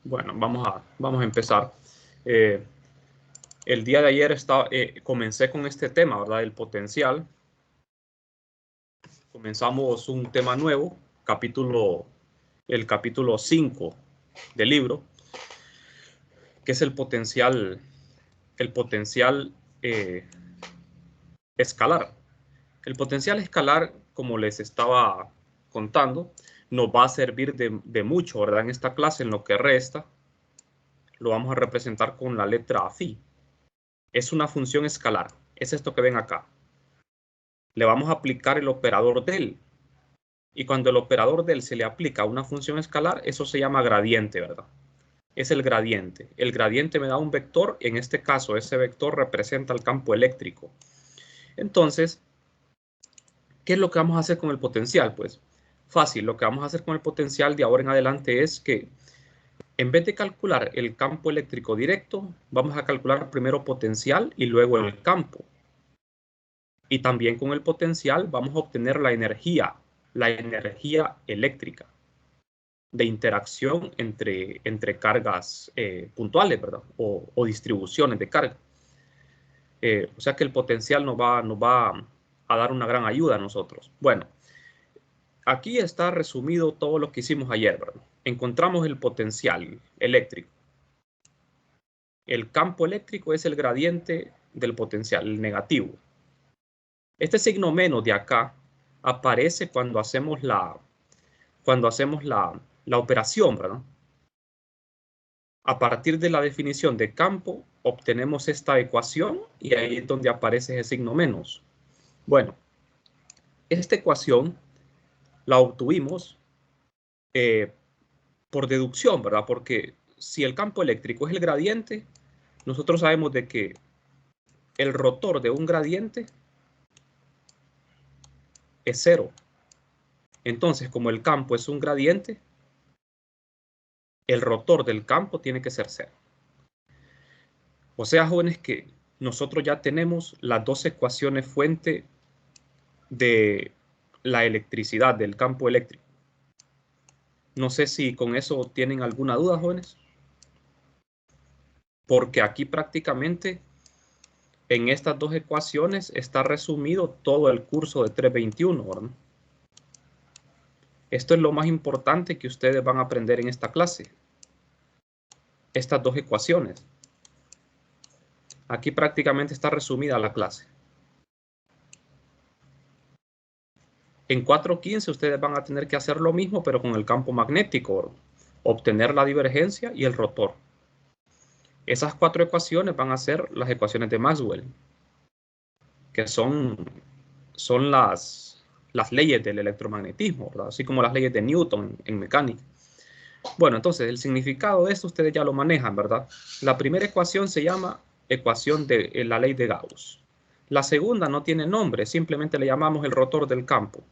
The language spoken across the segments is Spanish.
Bueno, vamos a empezar. El día de ayer comencé con este tema, ¿verdad? El potencial. Comenzamos un tema nuevo, el capítulo 5 del libro, que es el potencial eh, escalar. El potencial escalar, como les estaba contando, nos va a servir de mucho, ¿verdad? En esta clase, en lo que resta, lo vamos a representar con la letra phi. Es una función escalar. Es esto que ven acá. Le vamos a aplicar el operador del. Y cuando el operador del se le aplica a una función escalar, eso se llama gradiente, ¿verdad? Es el gradiente. El gradiente me da un vector. En este caso, ese vector representa el campo eléctrico. Entonces, ¿qué es lo que vamos a hacer con el potencial? Pues fácil. Lo que vamos a hacer con el potencial de ahora en adelante es que en vez de calcular el campo eléctrico directo, vamos a calcular primero potencial y luego el campo. Y también con el potencial vamos a obtener la energía eléctrica de interacción entre cargas puntuales, ¿verdad? O distribuciones de carga. O sea que el potencial nos va a dar una gran ayuda a nosotros. Bueno, aquí está resumido todo lo que hicimos ayer, ¿verdad? Encontramos el potencial eléctrico. El campo eléctrico es el gradiente del potencial, el negativo. Este signo menos de acá aparece cuando hacemos la operación, ¿verdad? A partir de la definición de campo, obtenemos esta ecuación y ahí es donde aparece ese signo menos. Bueno, esta ecuación la obtuvimos por deducción, ¿verdad? Porque si el campo eléctrico es el gradiente, nosotros sabemos de que el rotor de un gradiente es cero. Entonces, como el campo es un gradiente, el rotor del campo tiene que ser cero. O sea, jóvenes, que nosotros ya tenemos las dos ecuaciones fuente de la electricidad, del campo eléctrico. No sé si con eso tienen alguna duda, jóvenes. Porque aquí prácticamente en estas dos ecuaciones está resumido todo el curso de 321, ¿verdad? Esto es lo más importante que ustedes van a aprender en esta clase. Estas dos ecuaciones. Aquí prácticamente está resumida la clase. En 4.15 ustedes van a tener que hacer lo mismo, pero con el campo magnético, ¿verdad? Obtener la divergencia y el rotor. Esas cuatro ecuaciones van a ser las ecuaciones de Maxwell, que son las leyes del electromagnetismo, ¿verdad? Así como las leyes de Newton en mecánica. Bueno, entonces el significado de esto ustedes ya lo manejan, ¿verdad? La primera ecuación se llama ecuación de la ley de Gauss. La segunda no tiene nombre, simplemente le llamamos el rotor del campo.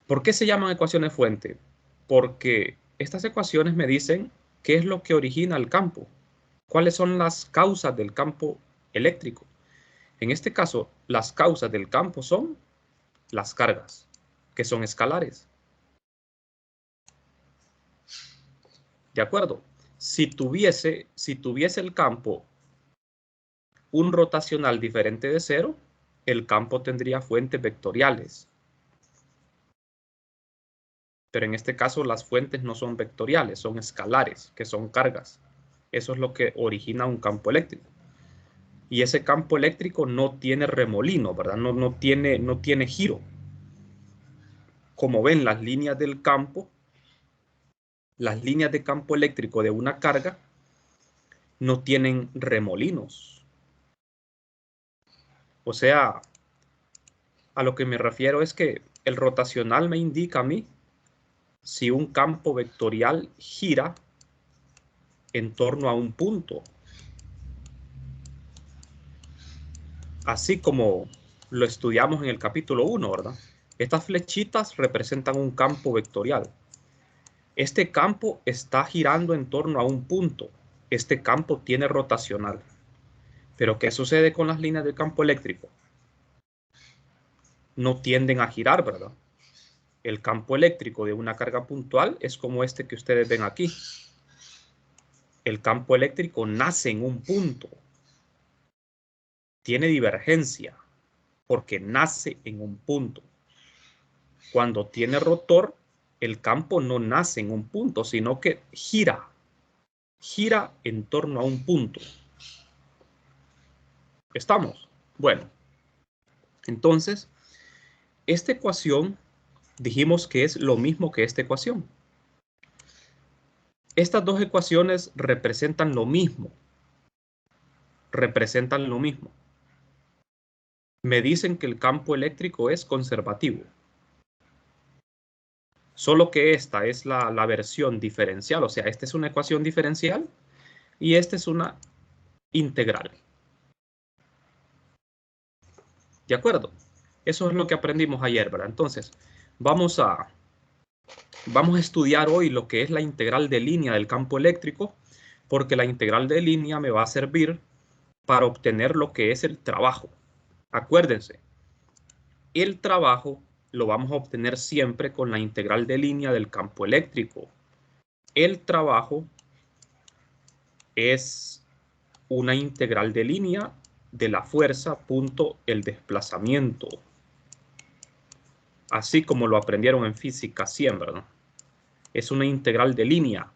¿Por qué se llaman ecuaciones fuente? Porque estas ecuaciones me dicen qué es lo que origina el campo, cuáles son las causas del campo eléctrico. En este caso, las causas del campo son las cargas, que son escalares. ¿De acuerdo? Si tuviese el campo un rotacional diferente de cero, el campo tendría fuentes vectoriales. Pero en este caso las fuentes no son vectoriales, son escalares, que son cargas. Eso es lo que origina un campo eléctrico. Y ese campo eléctrico no tiene remolino, ¿verdad? No tiene giro. Como ven, las líneas del campo, las líneas de campo eléctrico de una carga no tienen remolinos. O sea, a lo que me refiero es que el rotacional me indica a mí si un campo vectorial gira en torno a un punto. Así como lo estudiamos en el capítulo 1, ¿verdad? Estas flechitas representan un campo vectorial. Este campo está girando en torno a un punto. Este campo tiene rotacional. Pero ¿qué sucede con las líneas del campo eléctrico? No tienden a girar, ¿verdad? El campo eléctrico de una carga puntual es como este que ustedes ven aquí. El campo eléctrico nace en un punto. Tiene divergencia porque nace en un punto. Cuando tiene rotor, el campo no nace en un punto, sino que gira en torno a un punto. ¿Estamos? Bueno, entonces, esta ecuación dijimos que es lo mismo que esta ecuación. Estas dos ecuaciones representan lo mismo. Representan lo mismo. Me dicen que el campo eléctrico es conservativo. Solo que esta es la versión diferencial, o sea, esta es una ecuación diferencial y esta es una integral. ¿De acuerdo? Eso es lo que aprendimos ayer, ¿verdad? Entonces, vamos a estudiar hoy lo que es la integral de línea del campo eléctrico, porque la integral de línea me va a servir para obtener lo que es el trabajo. Acuérdense, el trabajo lo vamos a obtener siempre con la integral de línea del campo eléctrico. El trabajo es una integral de línea de la fuerza punto el desplazamiento. Así como lo aprendieron en física siempre, ¿no? Es una integral de línea.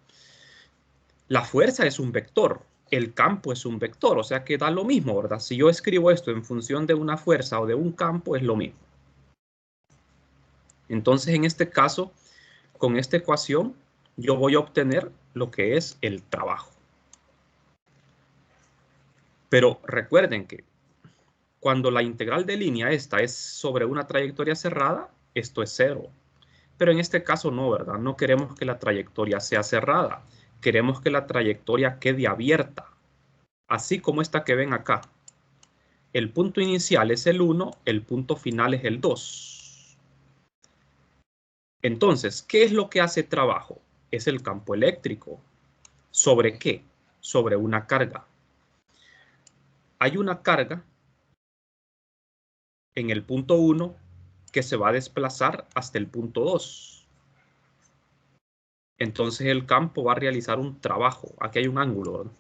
La fuerza es un vector, el campo es un vector, o sea que da lo mismo, ¿verdad? Si yo escribo esto en función de una fuerza o de un campo, es lo mismo. Entonces, en este caso, con esta ecuación, yo voy a obtener lo que es el trabajo. Pero recuerden que cuando la integral de línea esta es sobre una trayectoria cerrada, esto es 0. Pero en este caso no, ¿verdad? No queremos que la trayectoria sea cerrada. Queremos que la trayectoria quede abierta. Así como esta que ven acá. El punto inicial es el 1, el punto final es el 2. Entonces, ¿qué es lo que hace trabajo? Es el campo eléctrico. ¿Sobre qué? Sobre una carga. Hay una carga en el punto 1 que se va a desplazar hasta el punto 2. Entonces el campo va a realizar un trabajo. Aquí hay un ángulo, ¿verdad?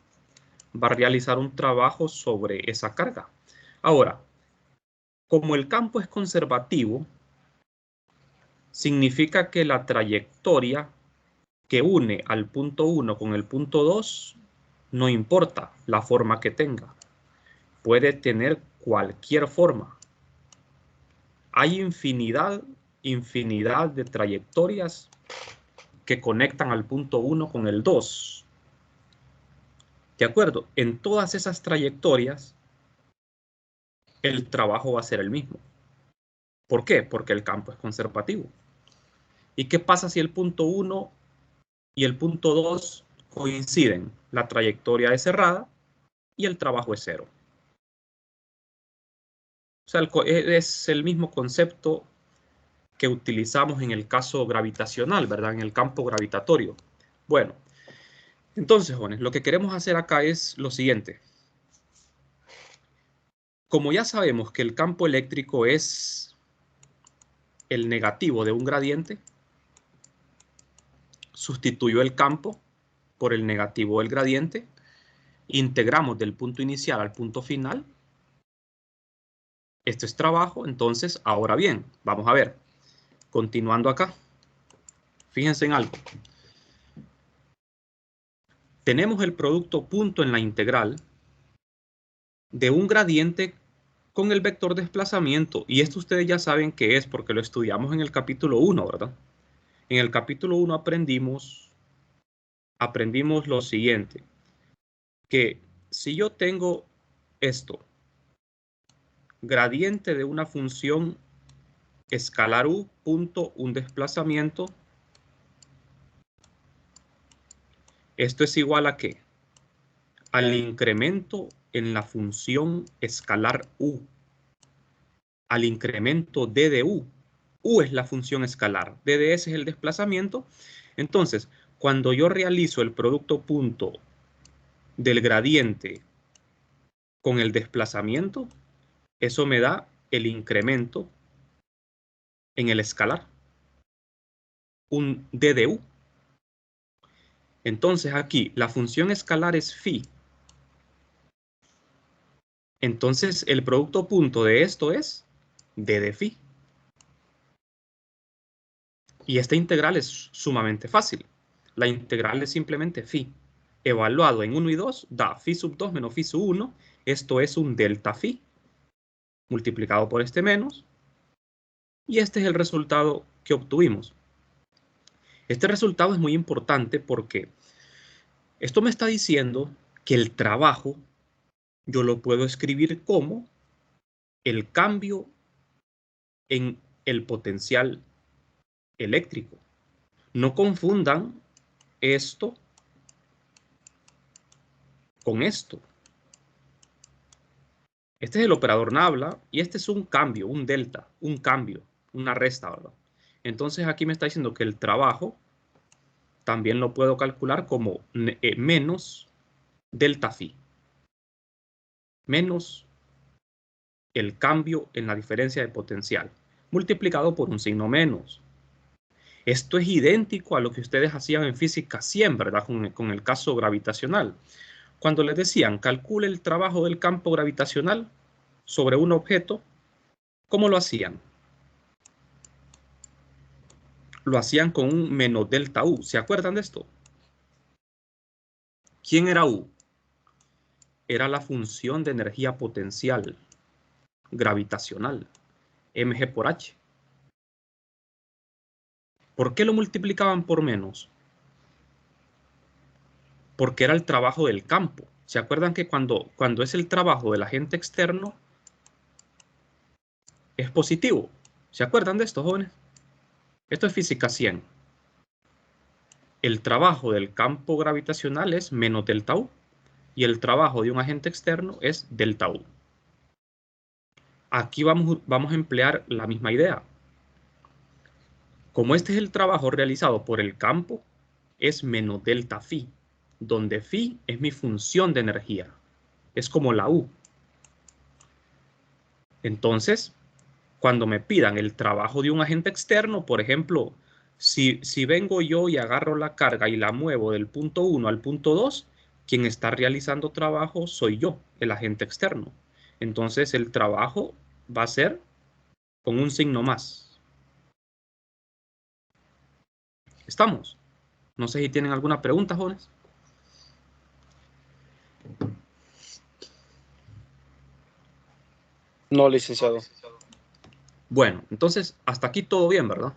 Va a realizar un trabajo sobre esa carga. Ahora, como el campo es conservativo, significa que la trayectoria que une al punto 1 con el punto 2 no importa la forma que tenga. Puede tener cualquier forma. Hay infinidad de trayectorias que conectan al punto 1 con el 2. ¿De acuerdo? En todas esas trayectorias, el trabajo va a ser el mismo. ¿Por qué? Porque el campo es conservativo. ¿Y qué pasa si el punto 1 y el punto 2 coinciden? La trayectoria es cerrada y el trabajo es 0. O sea, es el mismo concepto que utilizamos en el caso gravitacional, ¿verdad? En el campo gravitatorio. Bueno, entonces, jóvenes, lo que queremos hacer acá es lo siguiente. Como ya sabemos que el campo eléctrico es el negativo de un gradiente, sustituyo el campo por el negativo del gradiente, integramos del punto inicial al punto final. Esto es trabajo, entonces, ahora bien, vamos a ver, continuando acá, fíjense en algo. Tenemos el producto punto en la integral de un gradiente con el vector desplazamiento, y esto ustedes ya saben qué es porque lo estudiamos en el capítulo 1, ¿verdad? En el capítulo 1 aprendimos lo siguiente, que si yo tengo esto, gradiente de una función escalar u punto un desplazamiento, esto es igual a ¿qué? Al incremento en la función escalar u, al incremento d de u. U es la función escalar, d de s es el desplazamiento. Entonces, cuando yo realizo el producto punto del gradiente con el desplazamiento, eso me da el incremento en el escalar. un d de u. Entonces aquí la función escalar es phi. Entonces el producto punto de esto es d de phi. Y esta integral es sumamente fácil. La integral es simplemente phi. Evaluado en 1 y 2 da phi sub 2 menos phi sub 1. Esto es un delta phi multiplicado por este menos. Y este es el resultado que obtuvimos. Este resultado es muy importante porque esto me está diciendo que el trabajo yo lo puedo escribir como el cambio en el potencial eléctrico. No confundan esto con esto. Este es el operador nabla y este es un cambio, un delta, un cambio, una resta, ¿verdad? Entonces aquí me está diciendo que el trabajo también lo puedo calcular como menos delta phi, menos el cambio en la diferencia de potencial, multiplicado por un signo menos. Esto es idéntico a lo que ustedes hacían en física 100, ¿verdad? Con el caso gravitacional. Cuando les decían, calcule el trabajo del campo gravitacional sobre un objeto, ¿cómo lo hacían? Lo hacían con un menos delta U. ¿Se acuerdan de esto? ¿Quién era U? Era la función de energía potencial gravitacional, mg por h. ¿Por qué lo multiplicaban por menos? Porque era el trabajo del campo. ¿Se acuerdan que cuando es el trabajo del agente externo, es positivo? ¿Se acuerdan de esto, jóvenes? Esto es física 100. El trabajo del campo gravitacional es menos delta U y el trabajo de un agente externo es delta U. Aquí vamos a emplear la misma idea. Como este es el trabajo realizado por el campo, es menos delta phi, donde phi es mi función de energía. Es como la U. Entonces, cuando me pidan el trabajo de un agente externo, por ejemplo, si vengo yo y agarro la carga y la muevo del punto 1 al punto 2, quien está realizando trabajo soy yo, el agente externo. Entonces el trabajo va a ser con un signo más. ¿Estamos? No sé si tienen alguna pregunta, jóvenes. No, licenciado. Bueno, entonces hasta aquí todo bien, ¿verdad?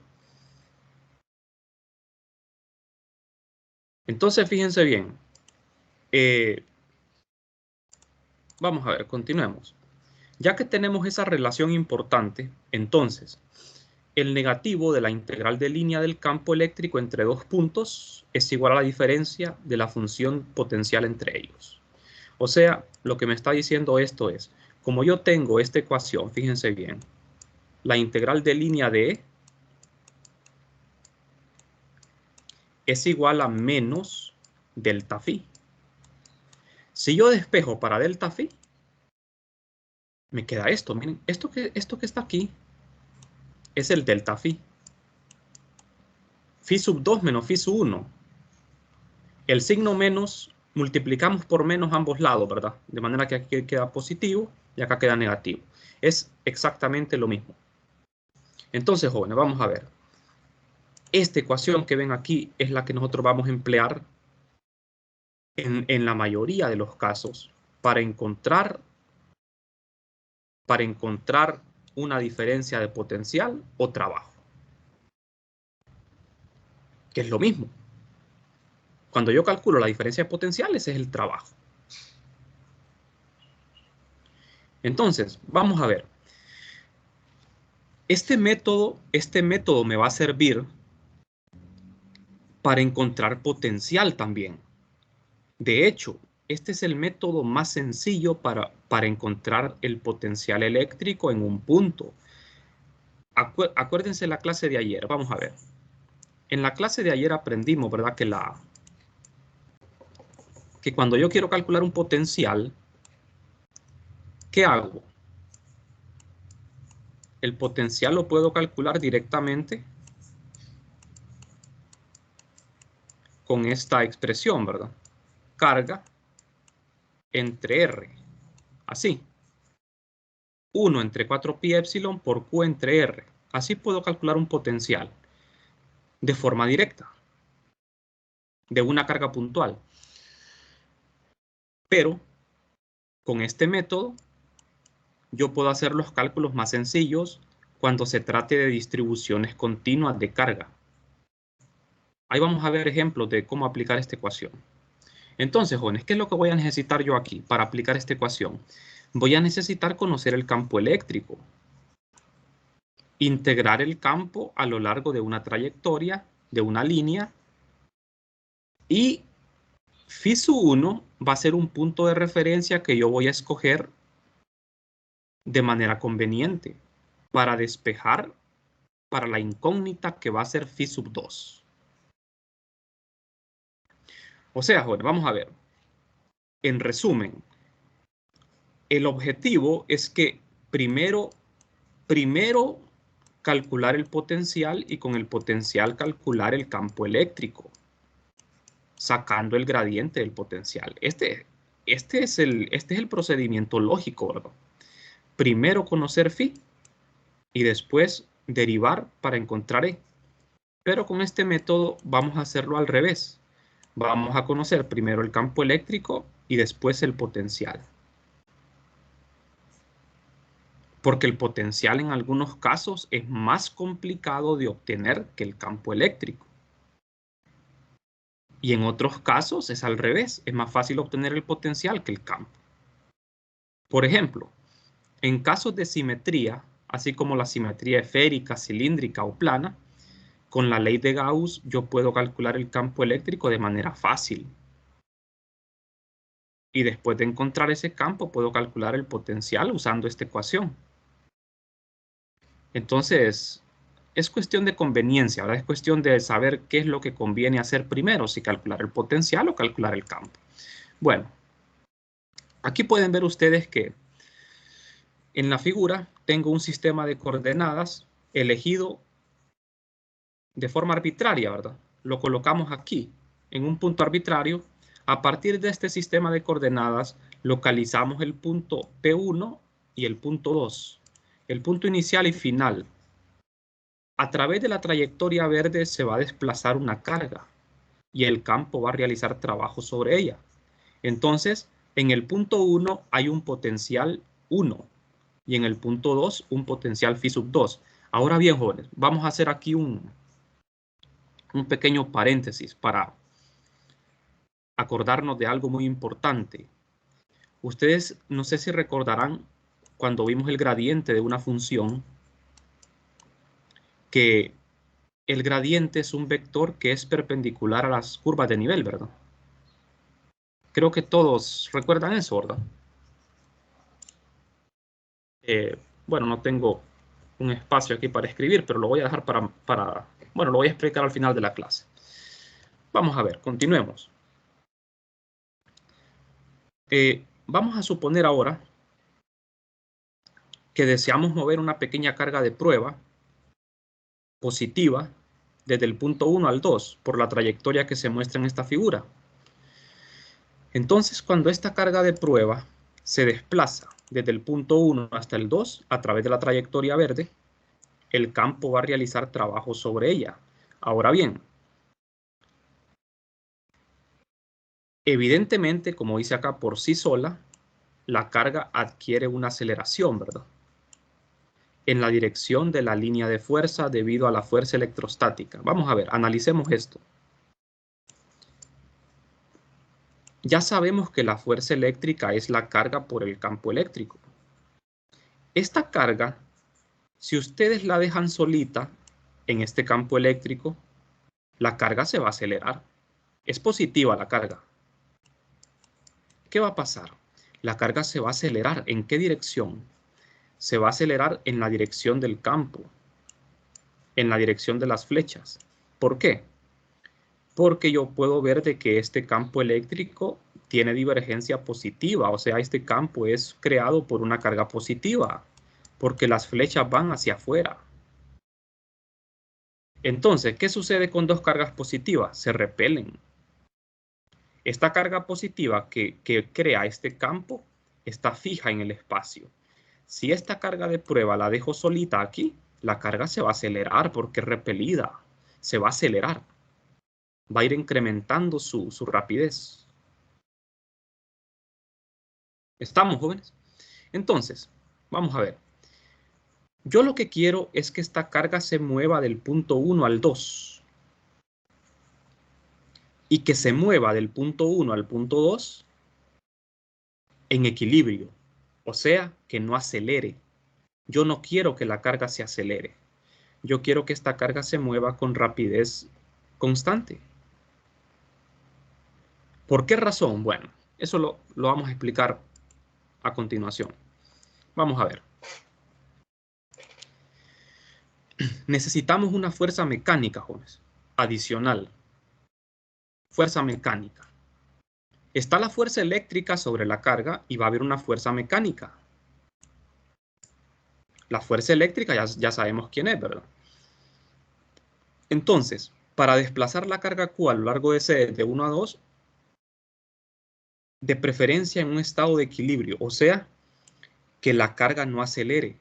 Entonces fíjense bien. Vamos a ver, continuemos. Ya que tenemos esa relación importante, entonces, el negativo de la integral de línea del campo eléctrico entre dos puntos es igual a la diferencia de la función potencial entre ellos. O sea, lo que me está diciendo esto es, como yo tengo esta ecuación, fíjense bien, la integral de línea de E es igual a menos delta phi. Si yo despejo para delta phi, me queda esto. Miren, esto que está aquí es el delta phi. Phi sub 2 menos phi sub 1. El signo menos multiplicamos por menos ambos lados, ¿verdad? De manera que aquí queda positivo y acá queda negativo. Es exactamente lo mismo. Entonces, jóvenes, vamos a ver. Esta ecuación que ven aquí es la que nosotros vamos a emplear en la mayoría de los casos para encontrar una diferencia de potencial o trabajo. Que es lo mismo. Cuando yo calculo la diferencia de potencial, ese es el trabajo. Entonces, vamos a ver. Este método me va a servir para encontrar potencial también. De hecho, este es el método más sencillo para encontrar el potencial eléctrico en un punto. Acuérdense la clase de ayer, vamos a ver. En la clase de ayer aprendimos, ¿verdad? Que cuando yo quiero calcular un potencial, ¿qué hago? El potencial lo puedo calcular directamente con esta expresión, ¿verdad? Carga entre R. Así. 1 entre 4pi epsilon por Q entre R. Así puedo calcular un potencial de forma directa, de una carga puntual. Pero con este método yo puedo hacer los cálculos más sencillos cuando se trate de distribuciones continuas de carga. Ahí vamos a ver ejemplos de cómo aplicar esta ecuación. Entonces, jóvenes, ¿qué es lo que voy a necesitar yo aquí para aplicar esta ecuación? Voy a necesitar conocer el campo eléctrico, integrar el campo a lo largo de una trayectoria, de una línea, y phi sub 1 va a ser un punto de referencia que yo voy a escoger de manera conveniente para despejar para la incógnita que va a ser phi sub 2. O sea, jóvenes, vamos a ver. En resumen, el objetivo es que primero calcular el potencial y con el potencial calcular el campo eléctrico, sacando el gradiente del potencial. Este es el procedimiento lógico, ¿verdad? Primero conocer phi y después derivar para encontrar E. Pero con este método vamos a hacerlo al revés. Vamos a conocer primero el campo eléctrico y después el potencial. Porque el potencial en algunos casos es más complicado de obtener que el campo eléctrico. Y en otros casos es al revés, es más fácil obtener el potencial que el campo. Por ejemplo, en casos de simetría, así como la simetría esférica, cilíndrica o plana, con la ley de Gauss yo puedo calcular el campo eléctrico de manera fácil. Y después de encontrar ese campo puedo calcular el potencial usando esta ecuación. Entonces, es cuestión de conveniencia, ¿verdad? Es cuestión de saber qué es lo que conviene hacer primero, si calcular el potencial o calcular el campo. Bueno, aquí pueden ver ustedes que en la figura tengo un sistema de coordenadas elegido de forma arbitraria, ¿verdad? Lo colocamos aquí, en un punto arbitrario. A partir de este sistema de coordenadas, localizamos el punto P1 y el punto 2, el punto inicial y final. A través de la trayectoria verde se va a desplazar una carga y el campo va a realizar trabajo sobre ella. Entonces, en el punto 1 hay un potencial 1 y en el punto 2 un potencial phi sub 2. Ahora bien, jóvenes, vamos a hacer aquí un pequeño paréntesis para acordarnos de algo muy importante. Ustedes no sé si recordarán cuando vimos el gradiente de una función que el gradiente es un vector que es perpendicular a las curvas de nivel, ¿verdad? Creo que todos recuerdan eso, ¿verdad? Bueno, no tengo un espacio aquí para escribir, pero lo voy a dejar bueno, lo voy a explicar al final de la clase. Vamos a ver, continuemos. Vamos a suponer ahora que deseamos mover una pequeña carga de prueba positiva desde el punto 1 al 2 por la trayectoria que se muestra en esta figura. Entonces, cuando esta carga de prueba se desplaza desde el punto 1 hasta el 2 a través de la trayectoria verde, el campo va a realizar trabajo sobre ella. Ahora bien, evidentemente, como dice acá, por sí sola, la carga adquiere una aceleración, ¿verdad? En la dirección de la línea de fuerza debido a la fuerza electrostática. Vamos a ver, analicemos esto. Ya sabemos que la fuerza eléctrica es la carga por el campo eléctrico. Esta carga, si ustedes la dejan solita en este campo eléctrico, la carga se va a acelerar. Es positiva la carga. ¿Qué va a pasar? La carga se va a acelerar. ¿En qué dirección? Se va a acelerar en la dirección del campo, en la dirección de las flechas. ¿Por qué? Porque yo puedo ver de que este campo eléctrico tiene divergencia positiva, o sea, este campo es creado por una carga positiva, porque las flechas van hacia afuera. Entonces, ¿qué sucede con dos cargas positivas? Se repelen. Esta carga positiva que crea este campo está fija en el espacio. Si esta carga de prueba la dejo solita aquí, la carga se va a acelerar porque es repelida. Se va a acelerar. Va a ir incrementando su rapidez. ¿Estamos, jóvenes? Entonces, vamos a ver. Yo lo que quiero es que esta carga se mueva del punto 1 al 2. Y que se mueva del punto 1 al punto 2 en equilibrio. O sea, que no acelere. Yo no quiero que la carga se acelere. Yo quiero que esta carga se mueva con rapidez constante. ¿Por qué razón? Bueno, eso lo vamos a explicar a continuación. Vamos a ver. Necesitamos una fuerza mecánica, jóvenes, adicional. Fuerza mecánica. Está la fuerza eléctrica sobre la carga y va a haber una fuerza mecánica. La fuerza eléctrica ya sabemos quién es, ¿verdad? Entonces, para desplazar la carga Q a lo largo de C de 1 a 2, de preferencia en un estado de equilibrio, o sea, que la carga no acelere.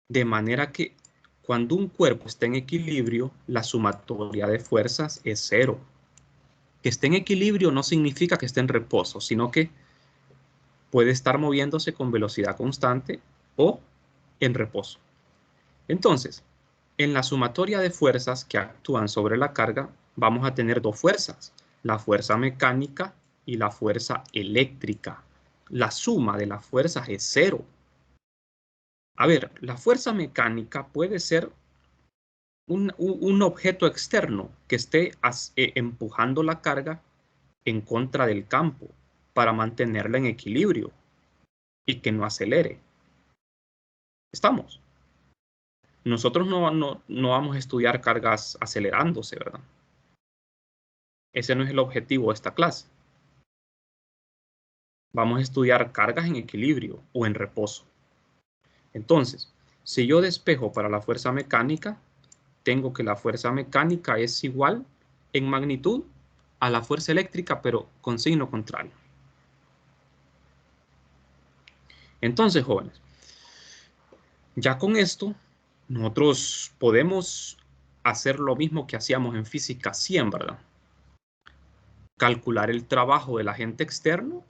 De manera que cuando un cuerpo está en equilibrio, la sumatoria de fuerzas es 0. Que esté en equilibrio no significa que esté en reposo, sino que puede estar moviéndose con velocidad constante o en reposo. Entonces, en la sumatoria de fuerzas que actúan sobre la carga, vamos a tener dos fuerzas, la fuerza mecánica y la fuerza eléctrica. La suma de las fuerzas es 0. A ver, la fuerza mecánica puede ser un objeto externo que esté empujando la carga en contra del campo para mantenerla en equilibrio y que no acelere. ¿Estamos? Nosotros no vamos a estudiar cargas acelerándose, ¿verdad? Ese no es el objetivo de esta clase. Vamos a estudiar cargas en equilibrio o en reposo. Entonces, si yo despejo para la fuerza mecánica, tengo que la fuerza mecánica es igual en magnitud a la fuerza eléctrica, pero con signo contrario. Entonces, jóvenes, ya con esto, nosotros podemos hacer lo mismo que hacíamos en física 100, ¿verdad? Calcular el trabajo del agente externo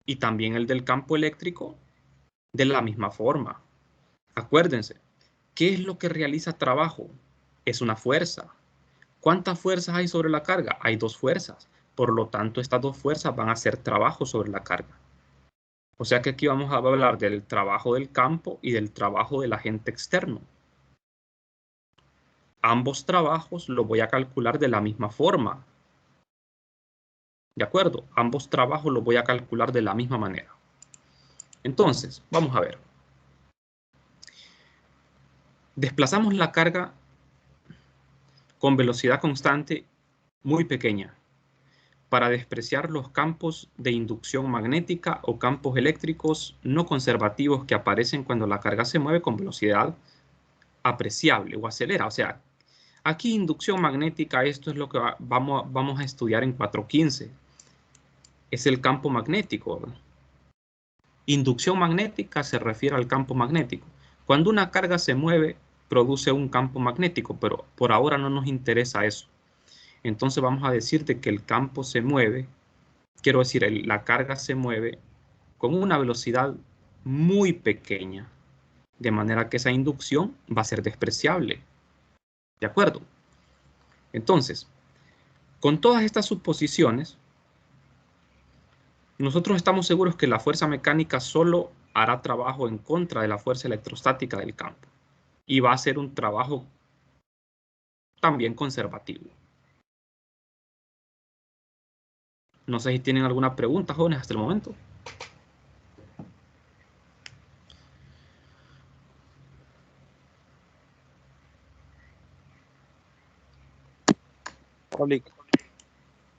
y también el del campo eléctrico de la misma forma. Acuérdense, ¿qué es lo que realiza trabajo? Es una fuerza. ¿Cuántas fuerzas hay sobre la carga? Hay dos fuerzas. Por lo tanto, estas dos fuerzas van a hacer trabajo sobre la carga. O sea que aquí vamos a hablar del trabajo del campo y del trabajo del agente externo. Ambos trabajos los voy a calcular de la misma forma. ¿De acuerdo? Ambos trabajos los voy a calcular de la misma manera. Entonces, vamos a ver. Desplazamos la carga con velocidad constante muy pequeña para despreciar los campos de inducción magnética o campos eléctricos no conservativos que aparecen cuando la carga se mueve con velocidad apreciable o acelera. O sea, aquí inducción magnética, esto es lo que vamos a estudiar en 415. Es el campo magnético, ¿verdad? Inducción magnética se refiere al campo magnético. Cuando una carga se mueve, produce un campo magnético, pero por ahora no nos interesa eso. Entonces vamos a decirte que el campo se mueve, quiero decir, la carga se mueve con una velocidad muy pequeña, de manera que esa inducción va a ser despreciable. ¿De acuerdo? Entonces, con todas estas suposiciones, nosotros estamos seguros que la fuerza mecánica solo hará trabajo en contra de la fuerza electrostática del campo y va a ser un trabajo también conservativo. No sé si tienen alguna pregunta, jóvenes, hasta el momento.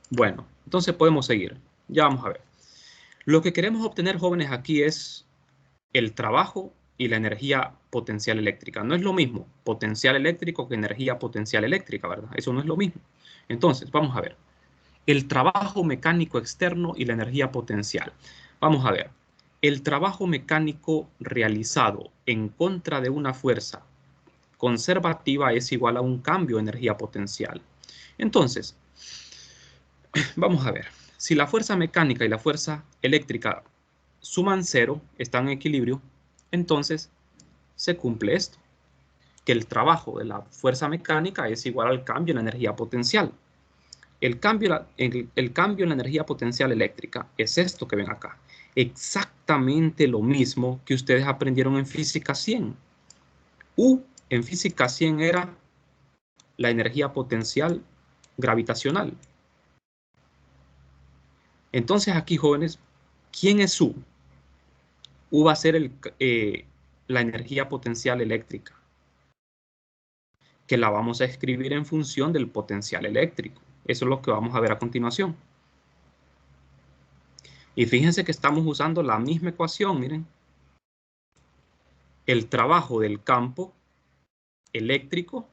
Bueno, entonces podemos seguir. Ya vamos a ver. Lo que queremos obtener, jóvenes, aquí es el trabajo y la energía potencial eléctrica. No es lo mismo potencial eléctrico que energía potencial eléctrica, ¿verdad? Eso no es lo mismo. Entonces, vamos a ver. el trabajo mecánico externo y la energía potencial. Vamos a ver. El trabajo mecánico realizado en contra de una fuerza conservativa es igual a un cambio de energía potencial. Entonces, vamos a ver. Si la fuerza mecánica y la fuerza eléctrica suman 0, están en equilibrio, entonces se cumple esto, que el trabajo de la fuerza mecánica es igual al cambio en la energía potencial. El cambio en la energía potencial eléctrica es esto que ven acá. Exactamente lo mismo que ustedes aprendieron en física 100. U en física 100 era la energía potencial gravitacional. Entonces aquí, jóvenes, ¿quién es U? U va a ser la energía potencial eléctrica, que la vamos a escribir en función del potencial eléctrico. Eso es lo que vamos a ver a continuación. Y fíjense que estamos usando la misma ecuación, miren. El trabajo del campo eléctrico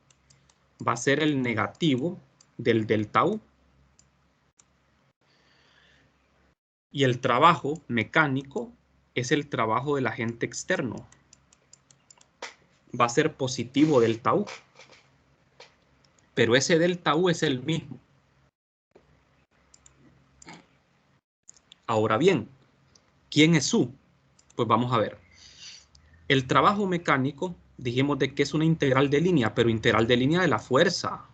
va a ser el negativo del delta U. Y el trabajo mecánico es el trabajo del agente externo. Va a ser positivo delta U. Pero ese delta U es el mismo. Ahora bien, ¿quién es U? Pues vamos a ver. El trabajo mecánico, dijimos de que es una integral de línea, pero integral de línea de la fuerza.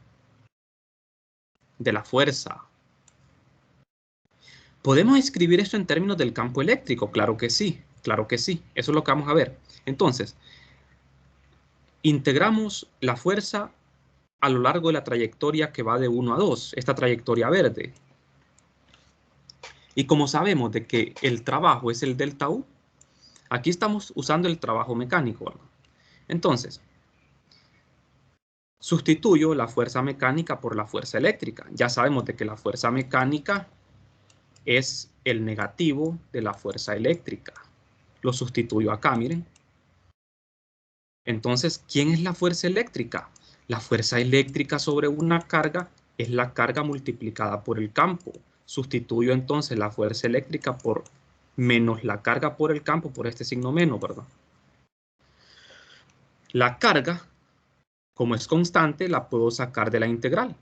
De la fuerza. ¿Podemos escribir esto en términos del campo eléctrico? Claro que sí, claro que sí. Eso es lo que vamos a ver. Entonces, integramos la fuerza a lo largo de la trayectoria que va de 1 a 2, esta trayectoria verde. Y como sabemos de que el trabajo es el delta U, aquí estamos usando el trabajo mecánico, ¿verdad? Entonces, sustituyo la fuerza mecánica por la fuerza eléctrica. Ya sabemos de que la fuerza mecánica es el negativo de la fuerza eléctrica. Lo sustituyo acá, miren. Entonces, ¿quién es la fuerza eléctrica? La fuerza eléctrica sobre una carga es la carga multiplicada por el campo. Sustituyo entonces la fuerza eléctrica por menos la carga por el campo, por este signo menos, ¿verdad? La carga, como es constante, la puedo sacar de la integral.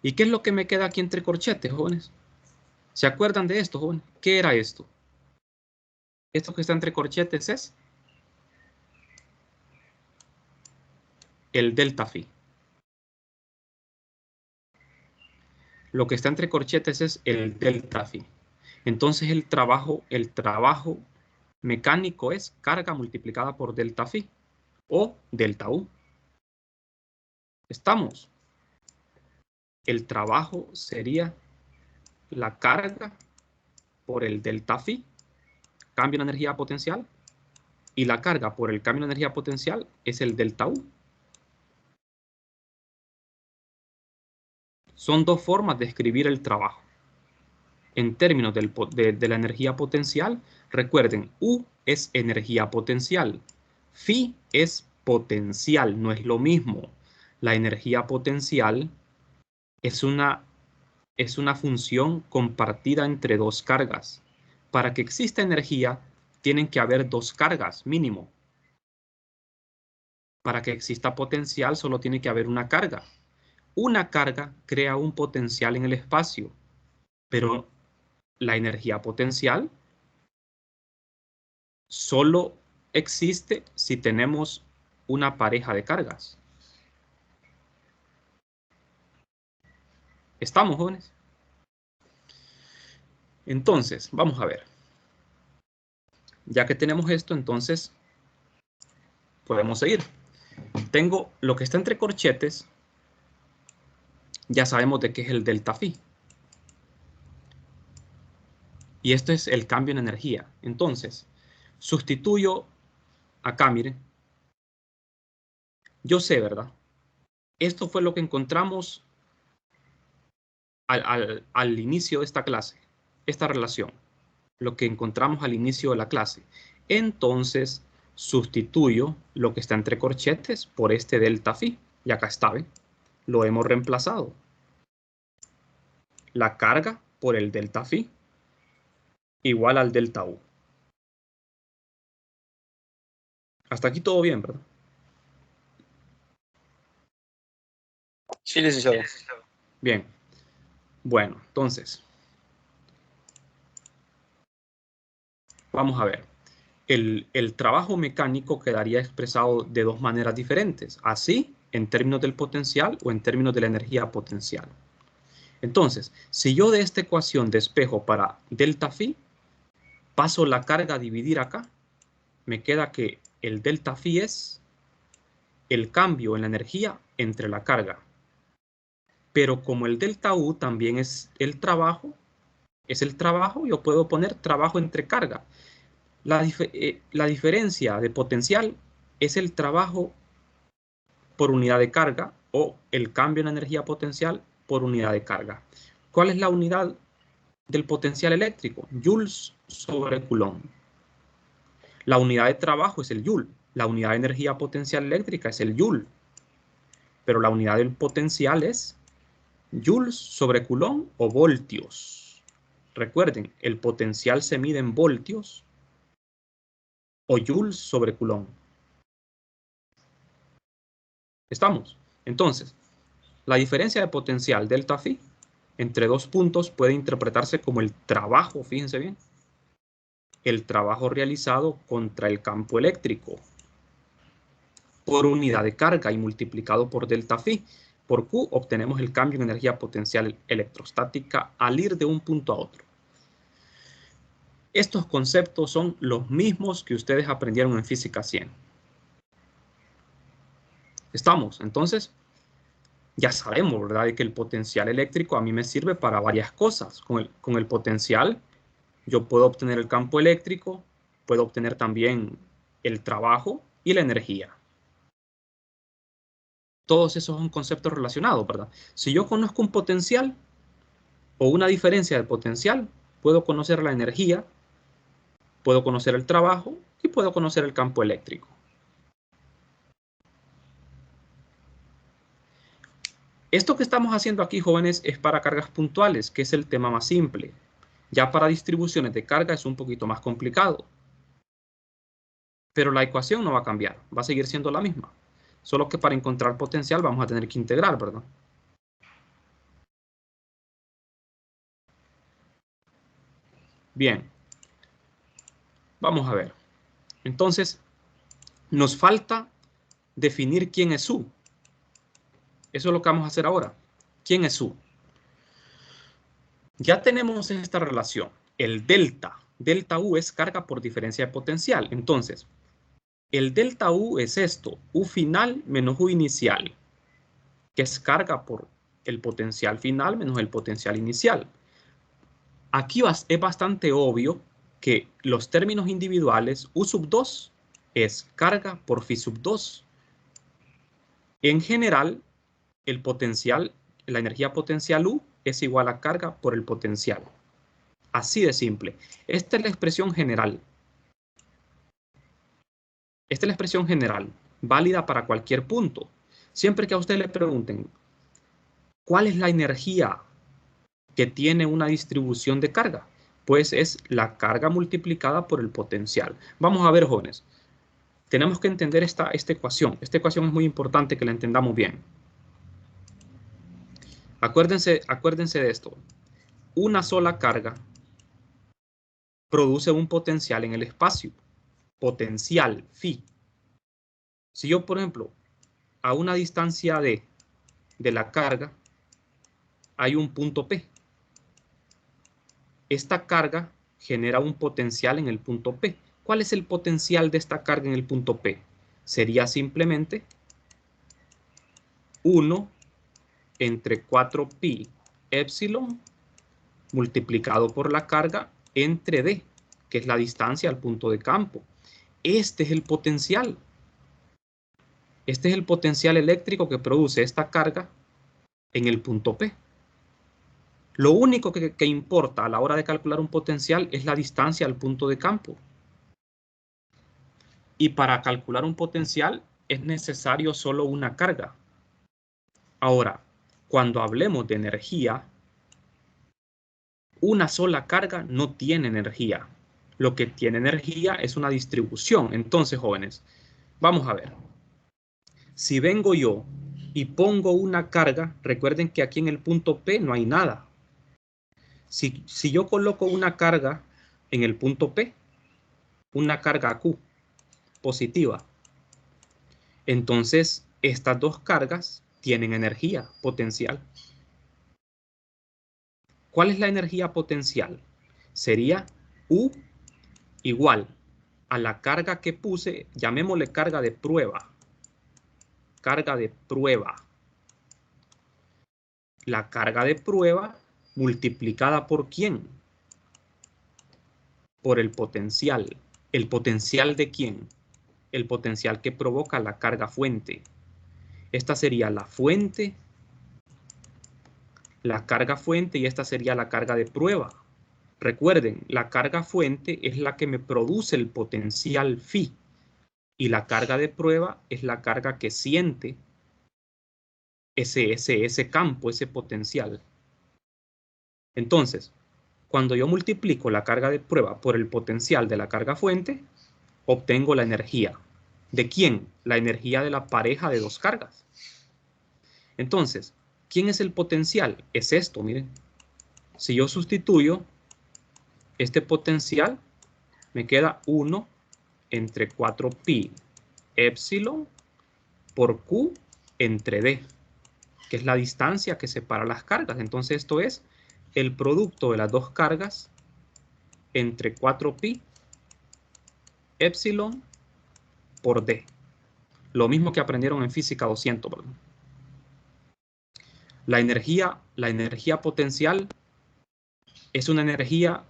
¿Y qué es lo que me queda aquí entre corchetes, jóvenes? ¿Se acuerdan de esto, jóvenes? ¿Qué era esto? Esto que está entre corchetes es el delta phi. Lo que está entre corchetes es el delta phi. Entonces el trabajo mecánico es carga multiplicada por delta phi o delta U. ¿Estamos? El trabajo sería la carga por el delta phi, cambio en energía potencial, y la carga por el cambio en energía potencial es el delta U. Son dos formas de escribir el trabajo. En términos de la energía potencial, recuerden, U es energía potencial. Phi es potencial, no es lo mismo. La energía potencial es una función compartida entre dos cargas. Para que exista energía, tienen que haber dos cargas, mínimo. Para que exista potencial, solo tiene que haber una carga. Una carga crea un potencial en el espacio, pero la energía potencial solo existe si tenemos una pareja de cargas. ¿Estamos, jóvenes? Entonces, vamos a ver. Ya que tenemos esto, entonces podemos seguir. Tengo lo que está entre corchetes. Ya sabemos de qué es el delta phi. Y esto es el cambio en energía. Entonces, sustituyo acá, miren. Yo sé, ¿verdad? Esto fue lo que encontramos al inicio de esta clase. Esta relación. Lo que encontramos al inicio de la clase. Entonces, sustituyo lo que está entre corchetes por este delta phi. Y acá está, ¿ven? lo hemos reemplazado. La carga por el delta phi igual al delta U. Hasta aquí todo bien, ¿verdad? Sí, licenciado. Bien. Bueno, entonces, vamos a ver. El trabajo mecánico quedaría expresado de dos maneras diferentes. Así, en términos del potencial o en términos de la energía potencial. Entonces, si yo de esta ecuación despejo para delta phi, paso la carga a dividir acá, me queda que el delta phi es el cambio en la energía entre la carga. Pero como el delta U también es el trabajo, yo puedo poner trabajo entre carga. La diferencia de potencial es el trabajo por unidad de carga o el cambio en energía potencial por unidad de carga. ¿Cuál es la unidad del potencial eléctrico? Joules sobre Coulomb. La unidad de trabajo es el Joule. La unidad de energía potencial eléctrica es el Joule. Pero la unidad del potencial es Joules sobre Coulomb o voltios. Recuerden, el potencial se mide en voltios o Joules sobre Coulomb. ¿Estamos? Entonces, la diferencia de potencial delta phi entre dos puntos puede interpretarse como el trabajo, fíjense bien, el trabajo realizado contra el campo eléctrico por unidad de carga y multiplicado por delta phi. Por Q obtenemos el cambio en energía potencial electrostática al ir de un punto a otro. Estos conceptos son los mismos que ustedes aprendieron en Física 100. ¿Estamos? Entonces, ya sabemos, ¿verdad?, de que el potencial eléctrico a mí me sirve para varias cosas. Con el potencial yo puedo obtener el campo eléctrico, puedo obtener también el trabajo y la energía. Todos esos son conceptos relacionados, ¿verdad? Si yo conozco un potencial o una diferencia de potencial, puedo conocer la energía, puedo conocer el trabajo y puedo conocer el campo eléctrico. Esto que estamos haciendo aquí, jóvenes, es para cargas puntuales, que es el tema más simple. Ya para distribuciones de carga es un poquito más complicado. Pero la ecuación no va a cambiar, va a seguir siendo la misma. Solo que para encontrar potencial vamos a tener que integrar, ¿verdad? Bien. Vamos a ver. Entonces, nos falta definir quién es U. Eso es lo que vamos a hacer ahora. ¿Quién es U? Ya tenemos esta relación. El delta. Delta U es carga por diferencia de potencial. Entonces, el delta U es esto. U final menos U inicial, que es carga por el potencial final menos el potencial inicial. Aquí es bastante obvio que los términos individuales U sub 2 es carga por phi sub 2. En general, el potencial, la energía potencial U es igual a carga por el potencial. Así de simple. Esta es la expresión general. Esta es la expresión general, válida para cualquier punto. Siempre que a usted le pregunten, ¿cuál es la energía que tiene una distribución de carga? Pues es la carga multiplicada por el potencial. Vamos a ver, jóvenes. Tenemos que entender esta ecuación. Esta ecuación es muy importante que la entendamos bien. Acuérdense de esto. Una sola carga produce un potencial en el espacio. Potencial, phi. Si yo, por ejemplo, a una distancia de la carga, hay un punto P. Esta carga genera un potencial en el punto P. ¿Cuál es el potencial de esta carga en el punto P? Sería simplemente 1 entre 4pi epsilon multiplicado por la carga entre D, que es la distancia al punto de campo. Este es el potencial. Este es el potencial eléctrico que produce esta carga en el punto P. Lo único que importa a la hora de calcular un potencial es la distancia al punto de campo. Y para calcular un potencial es necesario solo una carga. Ahora, cuando hablemos de energía, una sola carga no tiene energía. Lo que tiene energía es una distribución. Entonces, jóvenes, vamos a ver. Si vengo yo y pongo una carga, recuerden que aquí en el punto P no hay nada. Si yo coloco una carga en el punto P, una carga Q positiva, entonces estas dos cargas tienen energía potencial. ¿Cuál es la energía potencial? Sería U igual a la carga que puse, llamémosle carga de prueba. Carga de prueba. La carga de prueba multiplicada por ¿quién? Por el potencial. ¿El potencial de quién? El potencial que provoca la carga fuente. Esta sería la fuente, la carga fuente, y esta sería la carga de prueba. Recuerden, la carga fuente es la que me produce el potencial phi, y la carga de prueba es la carga que siente ese campo, ese potencial. Entonces, cuando yo multiplico la carga de prueba por el potencial de la carga fuente, obtengo la energía. ¿De quién? La energía de la pareja de dos cargas. Entonces, ¿quién es el potencial? Es esto, miren. Si yo sustituyo este potencial, me queda 1 entre 4pi epsilon por Q entre D, que es la distancia que separa las cargas. Entonces esto es el producto de las dos cargas entre 4pi epsilon por D. Lo mismo que aprendieron en física 200, ¿verdad? La energía potencial es una energía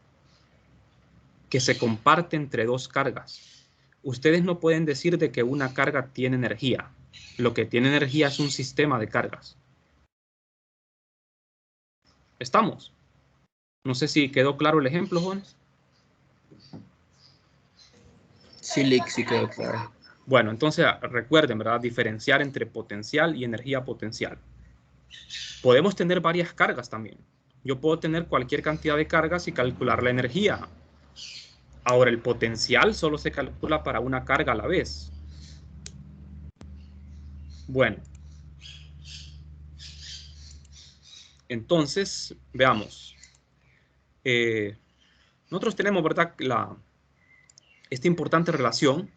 que se comparte entre dos cargas. Ustedes no pueden decir de que una carga tiene energía. Lo que tiene energía es un sistema de cargas. ¿Estamos? No sé si quedó claro el ejemplo, jóvenes. Sí, Lick, sí quedó claro. Bueno, entonces recuerden, ¿verdad? Diferenciar entre potencial y energía potencial. Podemos tener varias cargas también. Yo puedo tener cualquier cantidad de cargas y calcular la energía. Ahora, el potencial solo se calcula para una carga a la vez. Bueno. Entonces, veamos. Nosotros tenemos, ¿verdad? Esta importante relación.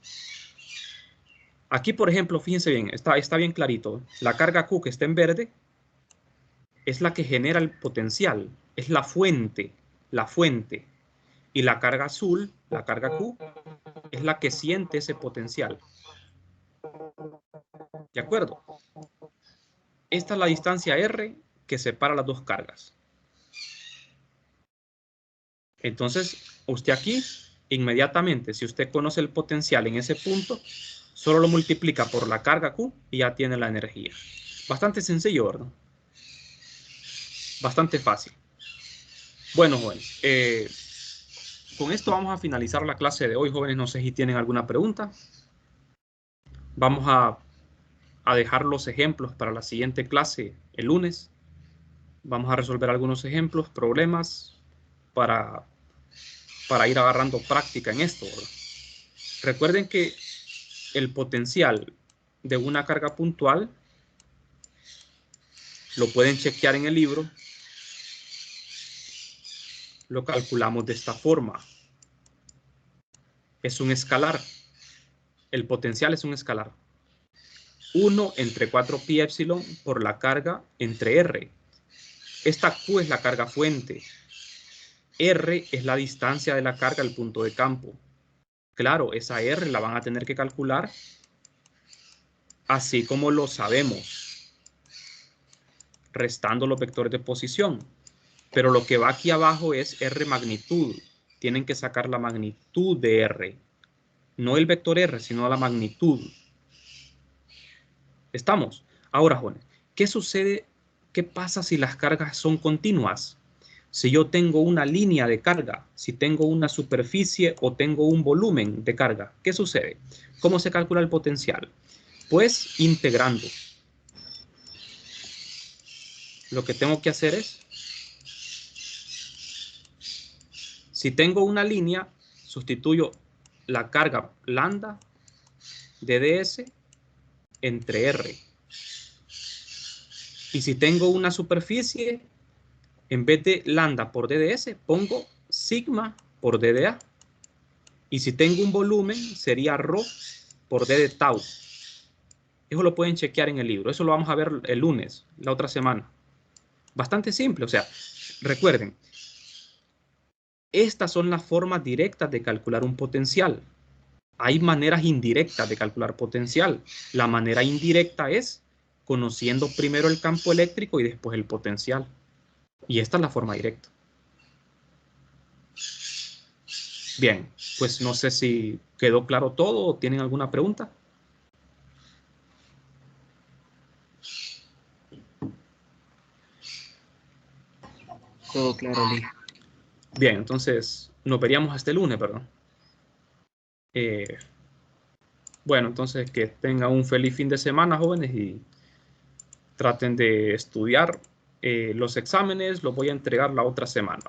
Aquí, por ejemplo, fíjense bien, está bien clarito. La carga Q que está en verde es la que genera el potencial, es la fuente. Y la carga azul, la carga Q, es la que siente ese potencial. ¿De acuerdo? Esta es la distancia R que separa las dos cargas. Entonces, usted aquí, inmediatamente, si usted conoce el potencial en ese punto, solo lo multiplica por la carga Q y ya tiene la energía. Bastante sencillo, ¿verdad? Bastante fácil. Bueno, jóvenes, con esto vamos a finalizar la clase de hoy, jóvenes. No sé si tienen alguna pregunta. Vamos a dejar los ejemplos para la siguiente clase el lunes. Vamos a resolver algunos ejemplos, problemas, para ir agarrando práctica en esto, ¿verdad? Recuerden que el potencial de una carga puntual lo pueden chequear en el libro. Lo calculamos de esta forma. Es un escalar. El potencial es un escalar. 1 entre 4pi epsilon por la carga entre R. Esta Q es la carga fuente. R es la distancia de la carga al punto de campo. Claro, esa R la van a tener que calcular así como lo sabemos, restando los vectores de posición. Pero lo que va aquí abajo es R magnitud. Tienen que sacar la magnitud de R. No el vector R, sino la magnitud. ¿Estamos? Ahora, jóvenes, ¿qué sucede? ¿Qué pasa si las cargas son continuas? Si yo tengo una línea de carga, si tengo una superficie o tengo un volumen de carga, ¿qué sucede? ¿Cómo se calcula el potencial? Pues integrando. lo que tengo que hacer es, si tengo una línea, sustituyo la carga lambda de ds entre R. Y si tengo una superficie, en vez de lambda por dds, pongo sigma por dda. Y si tengo un volumen, sería ρ por d de tau. Eso lo pueden chequear en el libro. Eso lo vamos a ver el lunes, la otra semana. Bastante simple. O sea, recuerden, estas son las formas directas de calcular un potencial. Hay maneras indirectas de calcular potencial. La manera indirecta es conociendo primero el campo eléctrico y después el potencial. Y esta es la forma directa. Bien, pues no sé si quedó claro todo o tienen alguna pregunta. Todo claro, Lee. Bien, entonces nos veríamos hasta el lunes, perdón. Bueno, entonces que tengan un feliz fin de semana, jóvenes, y traten de estudiar. Los exámenes los voy a entregar la otra semana.